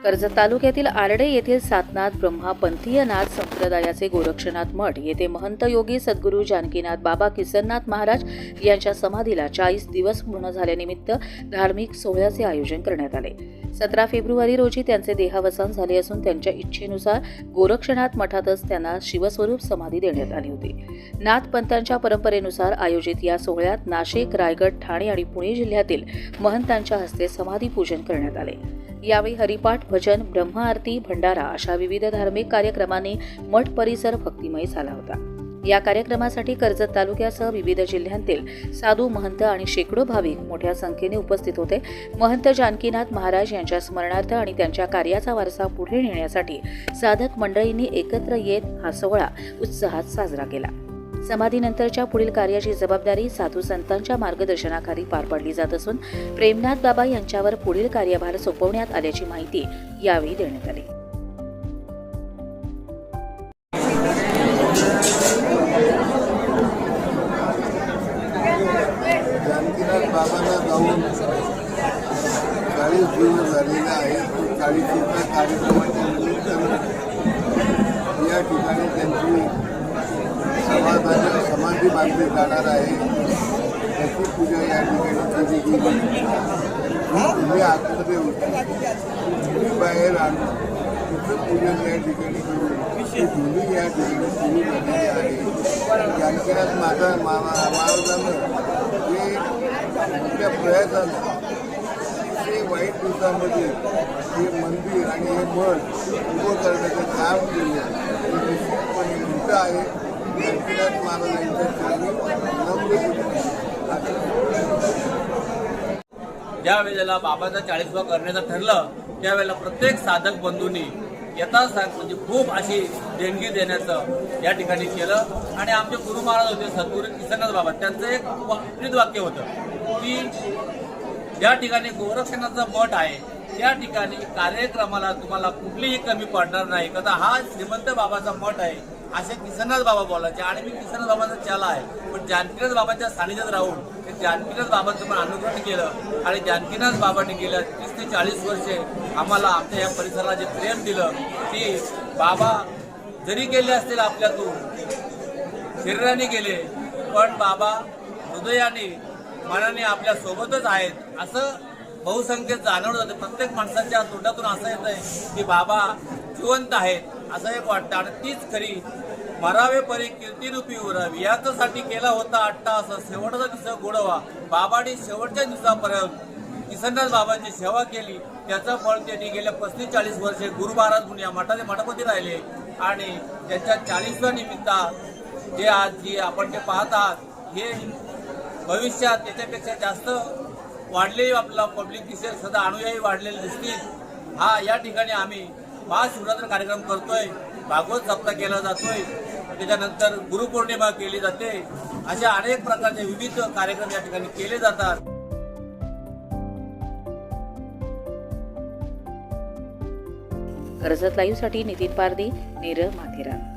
कर्जत तालुक्यातील आरडे येथील सातनाथ ब्रह्मा पंथीय नाथ संप्रदायाचे गोरक्षनाथ मठ येथे महंत योगी सद्गुरू जानकीनाथ बाबा किसननाथ महाराज यांच्या समाधीला 40 दिवस पूर्ण झाल्यानिमित्त धार्मिक सोहळ्याचे आयोजन करण्यात आले। 17 फेब्रुवारी रोजी त्यांचे देहावसान झाले असून त्यांच्या इच्छेनुसार गोरक्षनाथ मठातच त्यांना शिवस्वरूप समाधी देण्यात आली होती। नाथ पंथांच्या परंपरेनुसार आयोजित या सोहळ्यात नाशिक, रायगड, ठाणे आणि पुणे जिल्ह्यातील महंतांच्या हस्ते समाधी पूजन करण्यात आले। यावेळी हरिपाठ, भजन, ब्रह्म आरती, भंडारा अशा विविध धार्मिक कार्यक्रमांनी मठ परिसर भक्तिमय झाला होता। या कार्यक्रमासाठी कर्जत तालुक्यासह विविध जिल्ह्यांतील साधू, महंत आणि शेकडो भाविक मोठ्या संख्येने उपस्थित होते। महंत जानकीनाथ महाराज यांच्या स्मरणार्थ आणि त्यांच्या कार्याचा वारसा पुढे नेण्यासाठी साधक मंडळींनी एकत्र येत हा सोहळा उत्साहात साजरा केला। समाधीनंतरच्या पुढील कार्याची जबाबदारी साधू संतांच्या मार्गदर्शनाखाली पार पाडली जात असून प्रेमनाथ बाबा यांच्यावर पुढील कार्यभार सोपवण्यात आल्याची माहिती यावेळी देण्यात आली। जानकीनाथ बाबांना जाऊन 40 दिवस झालेले आहेत। 40च्या कार्यक्रमाच्या निमित्तानं या ठिकाणी त्यांची समाधी बांधली जाणार आहे। त्याची पूजा या ठिकाणी केली गेली। तुम्ही आतमध्ये होती, तुम्ही बाहेर आणून तिथं पूजन या ठिकाणी करून दोन्ही या ठिकाणी सुरू झालेली आहे। जानकीनाथ महाराजांनं हे आपल्या प्रयत्नानं ते वाईट दिवसामध्ये हे मंदिर आणि हे मठ उभं करण्याचं काम केलं हे निश्चितपणे मोठं आहे। जानकीनाथ महाराजांच्या चरणी ज्या वेळेला बाबाचा 40वा करण्याचं ठरलं त्यावेळेला प्रत्येक साधक बंधूंनी म्हणजे खूप अशी देणगी देण्याचं या ठिकाणी केलं। आणि आमचे गुरु महाराज होते सद्गुरू किसननाथ बाबा, त्यांचं एक प्रीत वाक्य होतं की ज्या ठिकाणी गोरक्षनाथचा मठ आहे त्या ठिकाणी कार्यक्रमाला तुम्हाला कुठलीही कमी पडणार नाही, का हा श्रीमंत बाबाचा मठ आहे असे किसननाथ बाबा बोलायचे। आणि मी किसननाथ बाबांचा चेला आहे, पण जानकीनाथ बाबांच्या सानिध्यात राहून जानकीनाथ बाबांचं पण अनुकरण केलं। आणि जानकीनाथ बाबांनी गेल्या 30 ते 40 वर्षे आम्हाला आमच्या या परिसराला जे प्रेम दिलं की बाबा जरी गेले असतील आपल्यातून, शरीराने गेले पण बाबा हृदयाने मनाने आपल्या सोबतच आहेत असं बहुसंख्येत जाणवलं जातं। प्रत्येक माणसाच्या तोंडातून असं येत आहे की बाबा जिवंत आहेत असं एक वाटतं। आणि तीच खरी मरावे परी कीर्तीरूपी उरावी याच्यासाठी केला होता अट्टाहास, शेवटचा दिवस गोडवा। बाबांनी शेवटच्या दिवसापर्यंत किसननाथ बाबांची सेवा केली, त्याचं फळ त्यांनी गेल्या 35-40 वर्षे गुरु महाराज म्हणून या मठाचे मठापती राहिले। आणि त्यांच्या 40व्या निमित्त जे आज जे आपण ते पाहत आहात हे भविष्यात त्याच्यापेक्षा जास्त वाढले, आपला पब्लिक दिसेल, सध्या अनुयायी वाढलेले दिसतील। हा या ठिकाणी आम्ही महाशिवरात्र कार्यक्रम करतोय, भागवत सप्ताह केला जातोय, त्याच्यानंतर गुरुपौर्णिमा केली जाते, अशा अनेक प्रकारचे विविध कार्यक्रम या ठिकाणी केले जातात। कर्जत लाईव्हसाठी नितीन पारदी, नेरळ, माथेरान।